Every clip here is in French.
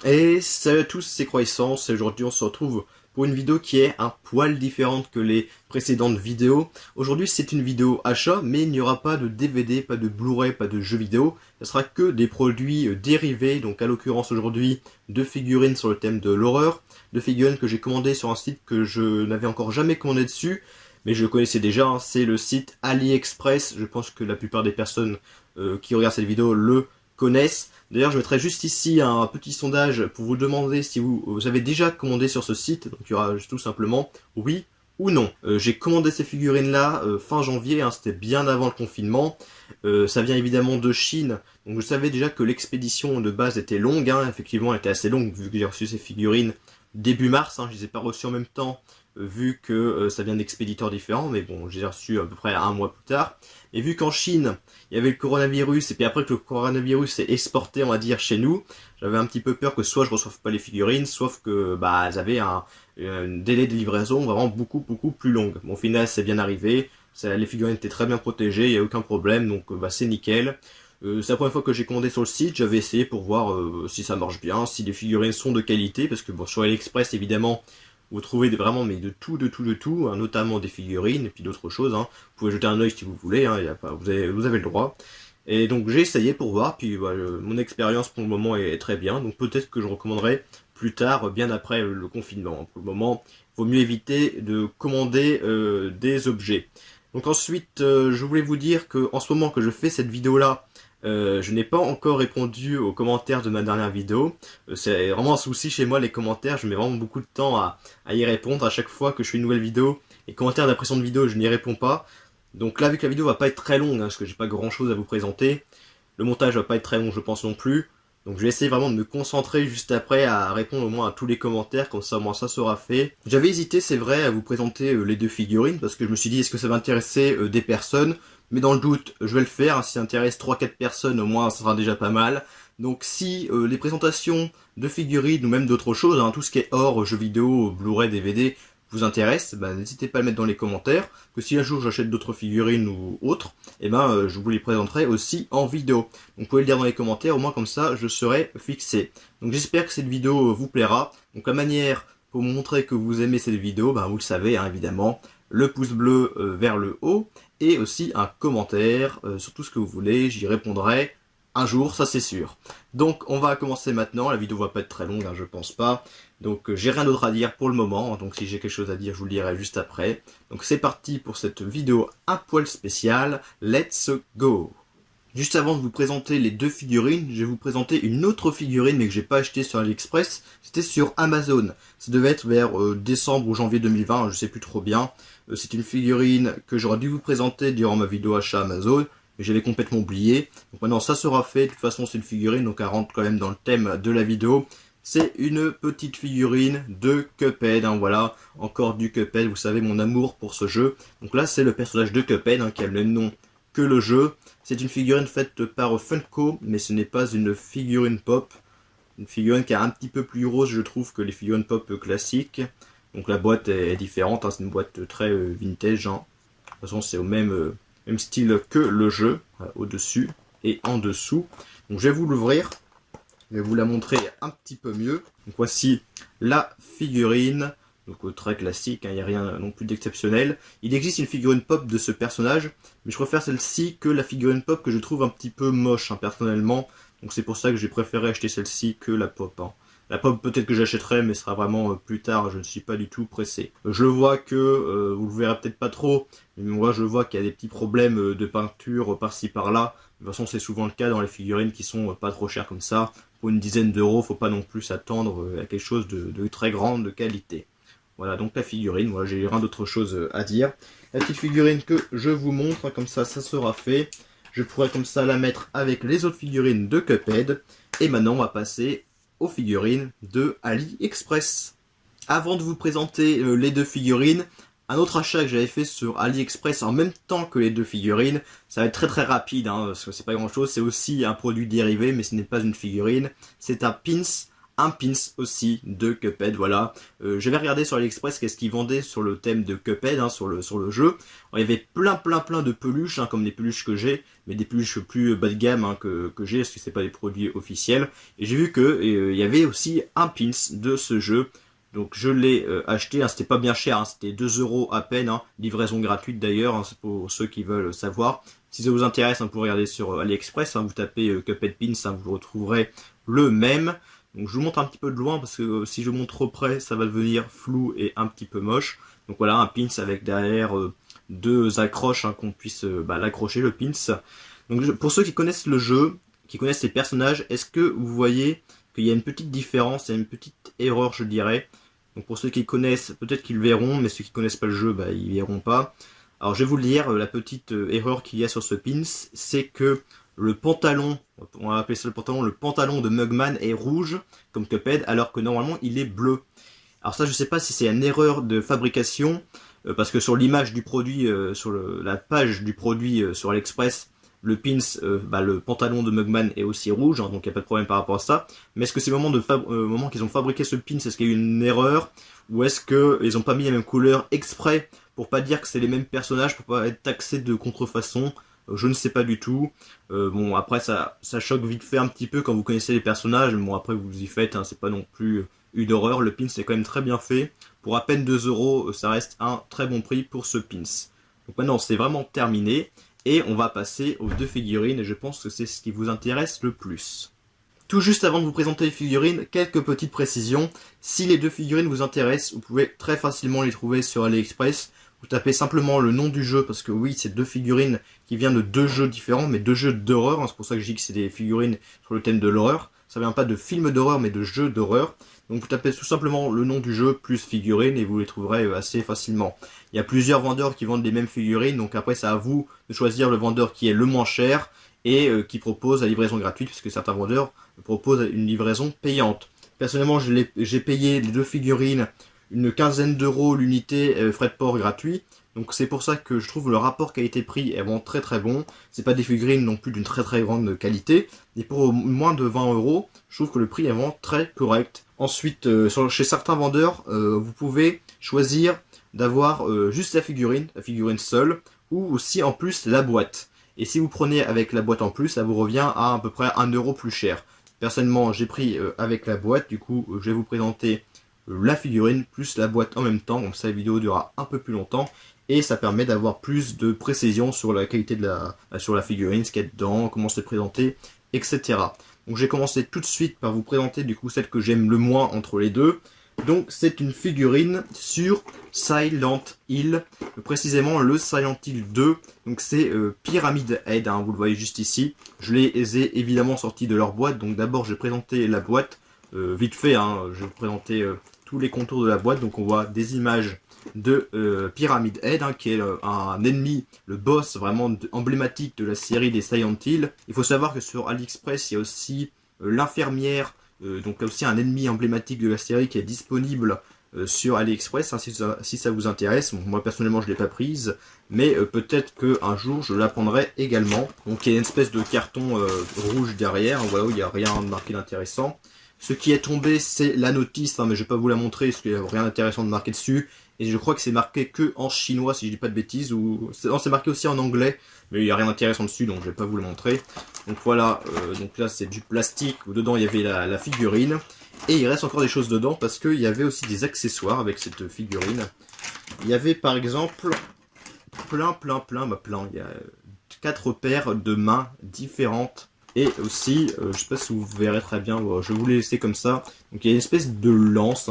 Et salut à tous, c'est Croissance et aujourd'hui on se retrouve pour une vidéo qui est un poil différente que les précédentes vidéos. Aujourd'hui c'est une vidéo achat, mais il n'y aura pas de DVD, pas de Blu-ray, pas de jeux vidéo. Ce sera que des produits dérivés, donc à l'occurrence aujourd'hui de figurines sur le thème de l'horreur, de figurines que j'ai commandées sur un site que je n'avais encore jamais commandé dessus, mais je le connaissais déjà, hein. C'est le site AliExpress. Je pense que la plupart des personnes qui regardent cette vidéo le connaissent. D'ailleurs, je mettrai juste ici un petit sondage pour vous demander si vous avez déjà commandé sur ce site. Donc il y aura tout simplement oui ou non. J'ai commandé ces figurines-là fin janvier, hein, c'était bien avant le confinement. Ça vient évidemment de Chine, donc je savais déjà que l'expédition de base était longue, hein. Effectivement elle était assez longue vu que j'ai reçu ces figurines début mars, hein. Je les ai pas reçues en même temps vu que ça vient d'expéditeurs différents, mais bon, je les ai reçus à peu près un mois plus tard. Et vu qu'en Chine, il y avait le coronavirus, et puis après que le coronavirus s'est exporté, on va dire, chez nous, j'avais un petit peu peur que soit je reçoive pas les figurines, sauf que bah elles avaient un délai de livraison vraiment beaucoup plus long. Bon, au final, c'est bien arrivé, les figurines étaient très bien protégées, il n'y a aucun problème, donc bah c'est nickel. C'est la première fois que j'ai commandé sur le site, j'avais essayé pour voir si ça marche bien, si les figurines sont de qualité, parce que bon, sur AliExpress, évidemment, vous trouvez vraiment mais de tout, hein, notamment des figurines et puis d'autres choses, hein. Vous pouvez jeter un œil si vous voulez, hein, vous avez le droit. Et donc j'ai essayé pour voir, puis bah, mon expérience pour le moment est très bien, donc peut-être que je recommanderai plus tard, bien après le confinement. Pour le moment, il vaut mieux éviter de commander des objets. Donc ensuite, je voulais vous dire que en ce moment que je fais cette vidéo là, je n'ai pas encore répondu aux commentaires de ma dernière vidéo. C'est vraiment un souci chez moi, les commentaires. Je mets vraiment beaucoup de temps à y répondre. À chaque fois que je fais une nouvelle vidéo, les commentaires d'impression de vidéo, je n'y réponds pas. Donc là, vu que la vidéo va pas être très longue, hein, parce que j'ai pas grand chose à vous présenter, le montage va pas être très long, je pense non plus. Donc je vais essayer vraiment de me concentrer juste après à répondre au moins à tous les commentaires, comme ça au moins ça sera fait. J'avais hésité, c'est vrai, à vous présenter les deux figurines, parce que je me suis dit est-ce que ça va intéresser des personnes, mais dans le doute, je vais le faire, hein. Si ça intéresse 3-4 personnes, au moins ça sera déjà pas mal. Donc si les présentations de figurines ou même d'autres choses, hein, tout ce qui est hors jeux vidéo, Blu-ray, DVD, vous intéresse, bah, n'hésitez pas à le mettre dans les commentaires, que si un jour j'achète d'autres figurines ou autres, et ben je vous les présenterai aussi en vidéo. Donc vous pouvez le dire dans les commentaires, au moins comme ça je serai fixé. Donc j'espère que cette vidéo vous plaira. Donc la manière pour montrer que vous aimez cette vidéo, bah, vous le savez, hein, évidemment, le pouce bleu vers le haut, et aussi un commentaire sur tout ce que vous voulez, j'y répondrai un jour, ça c'est sûr. Donc on va commencer maintenant, la vidéo va pas être très longue, hein, je pense pas. Donc j'ai rien d'autre à dire pour le moment, donc si j'ai quelque chose à dire, je vous le dirai juste après. Donc c'est parti pour cette vidéo un poil spéciale, let's go. Juste avant de vous présenter les deux figurines, je vais vous présenter une autre figurine mais que j'ai pas acheté sur AliExpress, c'était sur Amazon. Ça devait être vers décembre ou janvier 2020, je sais plus trop bien. C'est une figurine que j'aurais dû vous présenter durant ma vidéo achat Amazon, mais j'avais complètement oublié. Donc maintenant ça sera fait, de toute façon c'est une figurine, donc elle rentre quand même dans le thème de la vidéo. C'est une petite figurine de Cuphead, hein, voilà, encore du Cuphead, vous savez mon amour pour ce jeu. Donc là c'est le personnage de Cuphead, hein, qui a le même nom que le jeu. C'est une figurine faite par Funko, mais ce n'est pas une figurine pop. Une figurine qui est un petit peu plus rose, je trouve, que les figurines pop classiques. Donc la boîte est différente, hein, c'est une boîte très vintage, hein. De toute façon c'est au même style que le jeu, au-dessus et en dessous. Donc je vais vous l'ouvrir, je vais vous la montrer un petit peu mieux. Donc voici la figurine, donc très classique, hein, il n'y a rien non plus d'exceptionnel. Il existe une figurine pop de ce personnage, mais je préfère celle-ci que la figurine pop que je trouve un petit peu moche, hein, personnellement. Donc c'est pour ça que j'ai préféré acheter celle-ci que la pop, hein. La pop peut-être que j'achèterai, mais ce sera vraiment plus tard, je ne suis pas du tout pressé. Je vois que, vous le verrez peut-être pas trop, mais moi je vois qu'il y a des petits problèmes de peinture par-ci par-là. De toute façon c'est souvent le cas dans les figurines qui sont pas trop chères comme ça. Pour une dizaine d'euros, faut pas non plus s'attendre à quelque chose de très grande qualité. Voilà donc la figurine, moi j'ai rien d'autre chose à dire. La petite figurine que je vous montre, hein, comme ça sera fait. Je pourrais comme ça la mettre avec les autres figurines de Cuphead. Et maintenant on va passer aux figurines de AliExpress. Avant de vous présenter les deux figurines, un autre achat que j'avais fait sur AliExpress en même temps que les deux figurines, ça va être très rapide, hein, parce que c'est pas grand chose, c'est aussi un produit dérivé, mais ce n'est pas une figurine, c'est un pins un pins aussi de Cuphead, voilà. J'avais regardé sur AliExpress qu'est-ce qu'ils vendaient sur le thème de Cuphead, hein, sur le jeu. Alors, il y avait plein de peluches, hein, comme les peluches que j'ai, mais des peluches plus bas de gamme, hein, que j'ai, parce que c'est pas des produits officiels. Et j'ai vu que il y avait aussi un pins de ce jeu. Donc je l'ai acheté, hein, c'était pas bien cher, hein, c'était 2 € à peine, hein, livraison gratuite d'ailleurs, hein, c'est pour ceux qui veulent savoir. Si ça vous intéresse, hein, vous pouvez regarder sur AliExpress, hein, vous tapez Cuphead Pins, hein, vous retrouverez le même. Donc je vous montre un petit peu de loin parce que si je montre trop près, ça va devenir flou et un petit peu moche. Donc voilà, un pins avec derrière deux accroches, hein, qu'on puisse l'accrocher, le pins. Donc pour ceux qui connaissent le jeu, qui connaissent les personnages, est-ce que vous voyez qu'il y a une petite différence, il y a une petite erreur, je dirais. Donc pour ceux qui connaissent, peut-être qu'ils le verront, mais ceux qui connaissent pas le jeu, ils verront pas. Alors je vais vous le dire, la petite erreur qu'il y a sur ce pins, c'est que le pantalon, on va appeler ça le pantalon de Mugman est rouge, comme Cuphead, alors que normalement il est bleu. Alors ça, je sais pas si c'est une erreur de fabrication, parce que sur l'image du produit, sur la page du produit sur AliExpress, le pins, le pantalon de Mugman est aussi rouge, hein, donc il n'y a pas de problème par rapport à ça. Mais est-ce que c'est au moment qu'ils ont fabriqué ce pins, est-ce qu'il y a eu une erreur, ou est-ce qu'ils n'ont pas mis la même couleur exprès pour pas dire que c'est les mêmes personnages, pour pas être taxé de contrefaçon? Je ne sais pas du tout. Bon, après ça choque vite fait un petit peu quand vous connaissez les personnages. Bon, après vous y faites, hein, c'est pas non plus une horreur. Le pins est quand même très bien fait. Pour à peine 2 €, ça reste un très bon prix pour ce pins. Donc maintenant c'est vraiment terminé. Et on va passer aux deux figurines, et je pense que c'est ce qui vous intéresse le plus. Tout juste avant de vous présenter les figurines, quelques petites précisions. Si les deux figurines vous intéressent, vous pouvez très facilement les trouver sur AliExpress. Vous tapez simplement le nom du jeu, parce que oui, c'est deux figurines qui viennent de deux jeux différents, mais deux jeux d'horreur. C'est pour ça que je dis que c'est des figurines sur le thème de l'horreur. Ça vient pas de films d'horreur, mais de jeux d'horreur. Donc vous tapez tout simplement le nom du jeu plus figurines et vous les trouverez assez facilement. Il y a plusieurs vendeurs qui vendent les mêmes figurines, donc après c'est à vous de choisir le vendeur qui est le moins cher et qui propose la livraison gratuite, puisque certains vendeurs proposent une livraison payante. Personnellement, j'ai payé les deux figurines une quinzaine d'euros l'unité, frais de port gratuit. Donc c'est pour ça que je trouve le rapport qualité-prix est vraiment très bon. C'est pas des figurines non plus d'une très grande qualité. Et pour moins de 20 €, je trouve que le prix est vraiment très correct. Ensuite, chez certains vendeurs, vous pouvez choisir d'avoir juste la figurine seule, ou aussi en plus la boîte. Et si vous prenez avec la boîte en plus, ça vous revient à peu près 1 € plus cher. Personnellement, j'ai pris avec la boîte, du coup je vais vous présenter la figurine plus la boîte en même temps, comme ça la vidéo durera un peu plus longtemps et ça permet d'avoir plus de précision sur la qualité de sur la figurine, ce qu'il y a dedans, comment c'est présenté, etc. Donc j'ai commencé tout de suite par vous présenter du coup celle que j'aime le moins entre les deux. Donc c'est une figurine sur Silent Hill, précisément le Silent Hill 2, donc c'est Pyramid Head, hein, vous le voyez juste ici. Je les ai évidemment sortis de leur boîte, donc d'abord j'ai présenté la boîte, vite fait, hein, je vais vous présenter tous les contours de la boîte. Donc on voit des images de Pyramid Head, hein, qui est un ennemi, le boss vraiment emblématique de la série des Silent Hill. Il faut savoir que sur AliExpress il y a aussi l'infirmière, donc là aussi un ennemi emblématique de la série qui est disponible sur AliExpress, hein, si ça vous intéresse. Bon, moi personnellement je ne l'ai pas prise, mais peut-être qu'un jour je la prendrai également. Donc il y a une espèce de carton rouge derrière, voilà, où il n'y a rien de marqué d'intéressant. Ce qui est tombé, c'est la notice, hein, mais je vais pas vous la montrer parce qu'il n'y a rien d'intéressant de marqué dessus. Et je crois que c'est marqué que en chinois, si je dis pas de bêtises, ou non, c'est marqué aussi en anglais, mais il n'y a rien d'intéressant dessus, donc je vais pas vous le montrer. Donc voilà, donc là c'est du plastique où dedans il y avait la figurine, et il reste encore des choses dedans parce qu'il y avait aussi des accessoires avec cette figurine. Il y avait par exemple plein, il y a 4 paires de mains différentes. Et aussi, je sais pas si vous verrez très bien, je vais vous les laisser comme ça. Donc il y a une espèce de lance,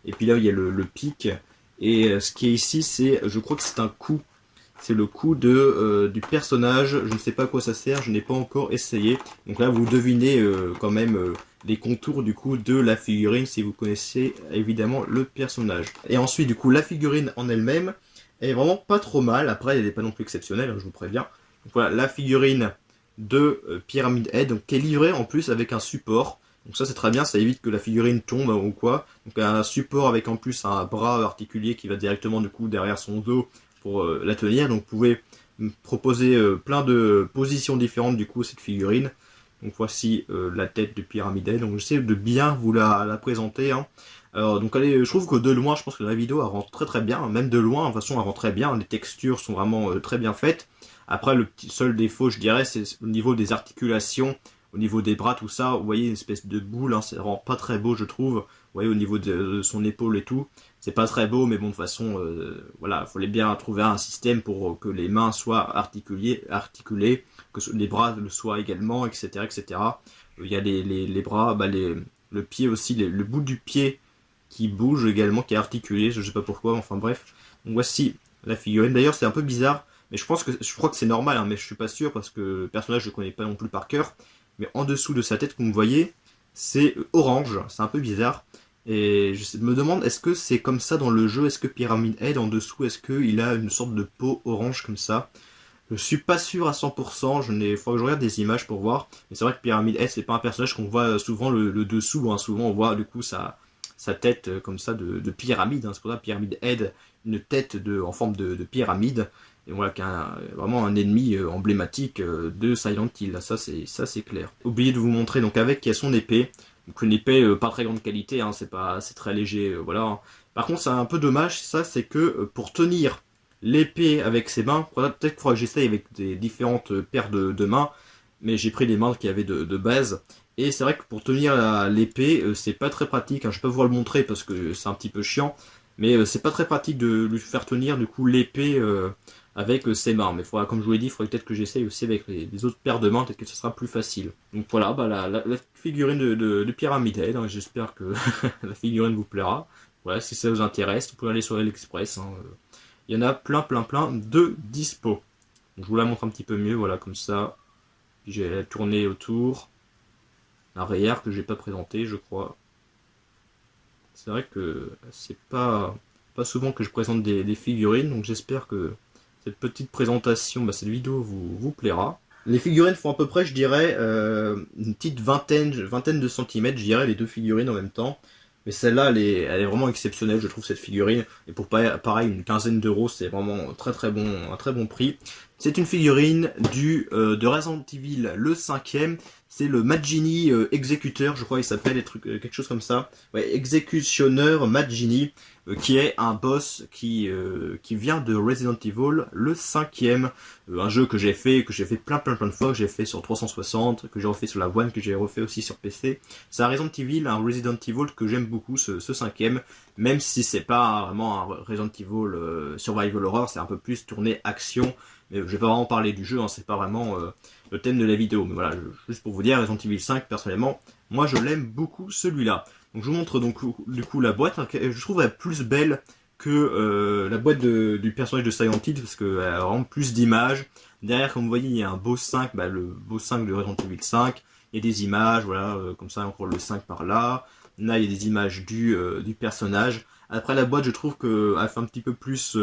et puis là il y a le pic. Et ce qui est ici, c'est, je crois que c'est un coup. C'est le coup du personnage, je ne sais pas à quoi ça sert, je n'ai pas encore essayé. Donc là vous devinez quand même les contours du coup de la figurine si vous connaissez évidemment le personnage. Et ensuite du coup la figurine en elle-même, elle est vraiment pas trop mal. Après elle n'est pas non plus exceptionnelle, hein, je vous préviens. Donc voilà, la figurine de Pyramid Head, donc, qui est livré en plus avec un support. Donc ça c'est très bien, ça évite que la figurine tombe ou quoi. Donc un support avec en plus un bras articulé qui va directement du coup derrière son dos pour la tenir. Donc vous pouvez proposer plein de positions différentes du coup cette figurine. Donc voici la tête de Pyramid Head. Donc j'essaie de bien vous la présenter. Hein. Alors donc allez, je trouve que de loin, je pense que la vidéo elle rend très bien. Même de loin, de toute façon, elle rend très bien. Les textures sont vraiment très bien faites. Après, le seul défaut, je dirais, c'est au niveau des articulations, au niveau des bras, tout ça. Vous voyez une espèce de boule, hein, ça rend pas très beau, je trouve. Vous voyez au niveau de son épaule et tout, c'est pas très beau, mais bon de toute façon, voilà, il fallait bien trouver un système pour que les mains soient articulées, que les bras le soient également, etc., etc. Il y a les bras, le pied aussi, le bout du pied qui bouge également, qui est articulé, je sais pas pourquoi, enfin bref. Donc voici la figurine. D'ailleurs, c'est un peu bizarre, mais je crois que c'est normal, hein, mais je suis pas sûr parce que le personnage je connais pas non plus par cœur. Mais en dessous de sa tête, comme vous voyez, c'est orange, c'est un peu bizarre. Et je me demande, est-ce que c'est comme ça dans le jeu? Est-ce que Pyramid Head en dessous, est-ce qu'il a une sorte de peau orange comme ça? Je suis pas sûr à 100%, faut que je regarde des images pour voir. Mais c'est vrai que Pyramid Head, c'est pas un personnage qu'on voit souvent le dessous, hein. Souvent on voit du coup sa tête comme ça de pyramide, hein. C'est pour ça Pyramid Head, une tête en forme de pyramide. Et voilà, vraiment un ennemi emblématique de Silent Hill, ça c'est clair. Oublié de vous montrer donc avec qui a son épée. Donc une épée pas très grande qualité, hein, c'est très léger, voilà. Par contre c'est un peu dommage, ça c'est que pour tenir l'épée avec ses mains, peut-être qu'il faudra que j'essaye avec des différentes paires de mains, mais j'ai pris des mains qui avaient de base. Et c'est vrai que pour tenir l'épée, c'est pas très pratique, hein. Je peux vous le montrer parce que c'est un petit peu chiant, mais c'est pas très pratique de lui faire tenir du coup l'épée avec ses mains. Mais faudra, comme je vous l'ai dit, il faudrait peut-être que j'essaye aussi avec les autres paires de mains, peut-être que ce sera plus facile. Donc voilà, la figurine de Pyramid Head, hein. J'espère que la figurine vous plaira. Voilà, si ça vous intéresse, vous pouvez aller sur AliExpress, hein. Il y en a plein de dispo. Donc, je vous la montre un petit peu mieux, voilà, comme ça. J'ai la tournée autour. L'arrière que j'ai pas présenté, je crois. C'est vrai que c'est pas souvent que je présente des figurines, donc j'espère que cette petite présentation, cette vidéo vous plaira. Les figurines font à peu près, je dirais, une petite vingtaine de centimètres, je dirais, les deux figurines en même temps. Mais celle-là, elle est vraiment exceptionnelle, je trouve, cette figurine. Et pour pareil, une quinzaine d'euros, c'est vraiment un très bon prix. C'est une figurine de Resident Evil, le 5e. C'est le Maggini Exécuteur, je crois il s'appelle, quelque chose comme ça. Ouais, Exécutionneur Maggini, qui est un boss qui vient de Resident Evil, le 5e. Un jeu que j'ai fait plein de fois, que j'ai fait sur 360, que j'ai refait sur la One, que j'ai refait aussi sur PC. C'est un Resident Evil que j'aime beaucoup, ce 5e. Même si c'est pas vraiment un Resident Evil Survival Horror, c'est un peu plus tourné action. Mais je vais pas vraiment parler du jeu, hein, c'est pas vraiment le thème de la vidéo. Mais voilà, juste pour vous dire, Resident Evil 5, personnellement, moi je l'aime beaucoup celui-là. Donc je vous montre donc du coup la boîte, hein, je trouve elle plus belle que la boîte du personnage de Silent Hill, parce qu'elle a vraiment plus d'images. Derrière, comme vous voyez, il y a un beau 5, le beau 5 de Resident Evil 5. Il y a des images, voilà, comme ça, encore le 5 par là. Là, il y a des images du personnage. Après, la boîte, je trouve qu'elle fait un petit peu plus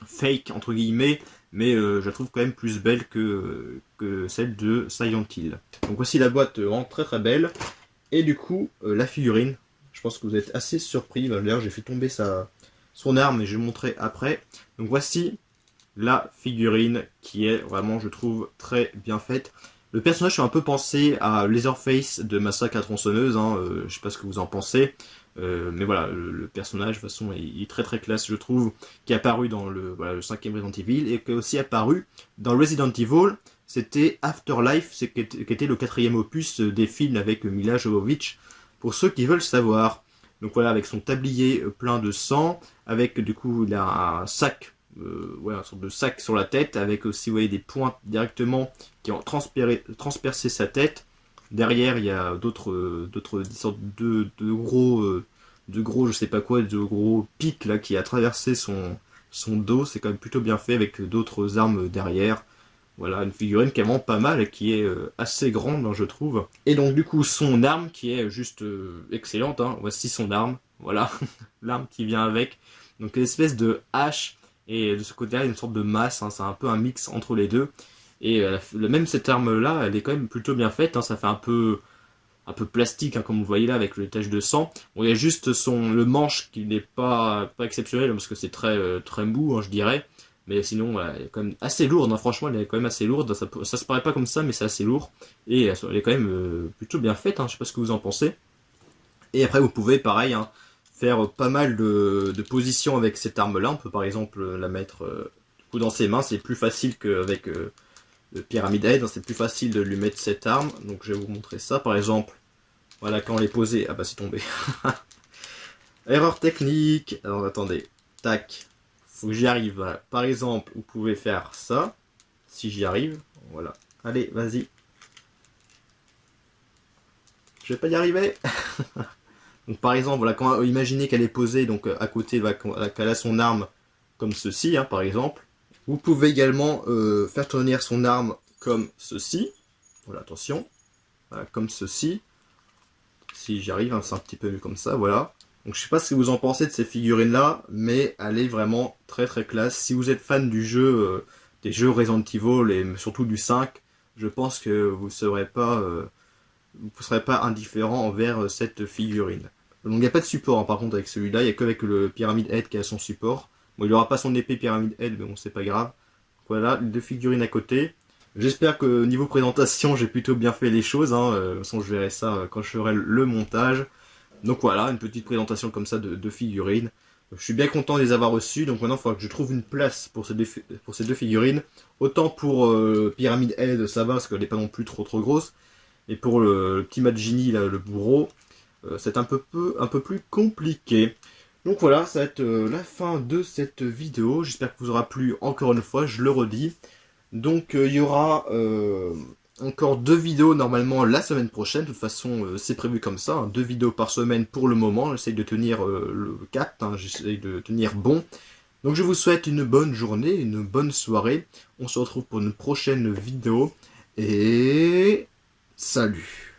fake, entre guillemets, mais je la trouve quand même plus belle que celle de Silent Hill. Donc voici la boîte vraiment très belle. Et du coup, la figurine, je pense que vous êtes assez surpris. D'ailleurs, j'ai fait tomber son arme et je vais le montrer après. Donc voici la figurine qui est vraiment, je trouve, très bien faite. Le personnage fait un peu penser à Leatherface de Massacre à la tronçonneuse, hein, je sais pas ce que vous en pensez. Mais voilà, le personnage, de toute façon, il est très classe, je trouve, qui est apparu dans le 5e Resident Evil, et qui est aussi apparu dans Resident Evil. C'était Afterlife, qui était le 4e opus des films avec Mila Jovovich, pour ceux qui veulent savoir. Donc voilà, avec son tablier plein de sang, avec du coup, il a un sac, une sorte de sac sur la tête, avec aussi, vous voyez, des points directement qui ont transpercé sa tête. Derrière, il y a d'autres sortes de gros, je sais pas quoi, de gros pics là qui a traversé son dos. C'est quand même plutôt bien fait avec d'autres armes derrière. Voilà, une figurine qui est vraiment pas mal et qui est assez grande, hein, je trouve. Et donc du coup, son arme qui est juste excellente, hein. Voici son arme, voilà, l'arme qui vient avec. Donc une espèce de hache, et de ce côté-là, une sorte de masse, hein. C'est un peu un mix entre les deux. Et même cette arme-là, elle est quand même plutôt bien faite, hein. Ça fait un peu plastique, hein, comme vous voyez là, avec les taches de sang. Bon, il y a juste le manche qui n'est pas exceptionnel, parce que c'est très mou, hein, je dirais. Mais sinon, voilà, elle est quand même assez lourde, hein. Franchement, elle est quand même assez lourde. Ça se paraît pas comme ça, mais c'est assez lourd. Et elle est quand même plutôt bien faite, hein. Je sais pas ce que vous en pensez. Et après, vous pouvez, pareil, hein, faire pas mal de positions avec cette arme-là. On peut par exemple la mettre du coup dans ses mains. C'est plus facile qu'avec le Pyramid Head. C'est plus facile de lui mettre cette arme. Donc je vais vous montrer ça. Par exemple, voilà, quand on l'est posé. Ah bah c'est tombé. Erreur technique. Alors attendez. Tac. Faut que j'y arrive. Voilà. Par exemple, vous pouvez faire ça. Si j'y arrive. Voilà. Allez, vas-y. Je vais pas y arriver. Donc par exemple, voilà, quand imaginez qu'elle est posée, donc à côté, qu'elle a son arme comme ceci, hein, par exemple. Vous pouvez également faire tenir son arme comme ceci. Voilà, attention. Voilà, comme ceci. Si j'y arrive, hein, c'est un petit peu mieux comme ça, voilà. Donc je sais pas ce que vous en pensez de ces figurines là, mais elle est vraiment très très classe. Si vous êtes fan du jeu, des jeux Resident Evil et surtout du 5, je pense que vous serez pas indifférent envers cette figurine. Donc il n'y a pas de support hein, par contre avec celui-là, il n'y a qu'avec le Pyramid Head qui a son support. Bon, il n'aura pas son épée Pyramid Head, mais bon, c'est pas grave. Voilà, les deux figurines à côté. J'espère que niveau présentation, j'ai plutôt bien fait les choses. Hein. De toute façon, je verrai ça quand je ferai le montage. Donc voilà, une petite présentation comme ça de figurines. Je suis bien content de les avoir reçues. Donc maintenant, il faudra que je trouve une place pour ces deux figurines. Autant pour Pyramid Head, ça va, parce qu'elle n'est pas non plus trop grosse. Et pour le petit Magini, là, le bourreau, c'est un peu plus compliqué. Donc voilà, ça va être la fin de cette vidéo. J'espère que vous aura plu encore une fois, je le redis. Donc il y aura encore 2 vidéos normalement la semaine prochaine. De toute façon, c'est prévu comme ça, hein, 2 vidéos par semaine pour le moment. J'essaye de tenir le cap, hein, j'essaye de tenir bon. Donc je vous souhaite une bonne journée, une bonne soirée. On se retrouve pour une prochaine vidéo. Et salut!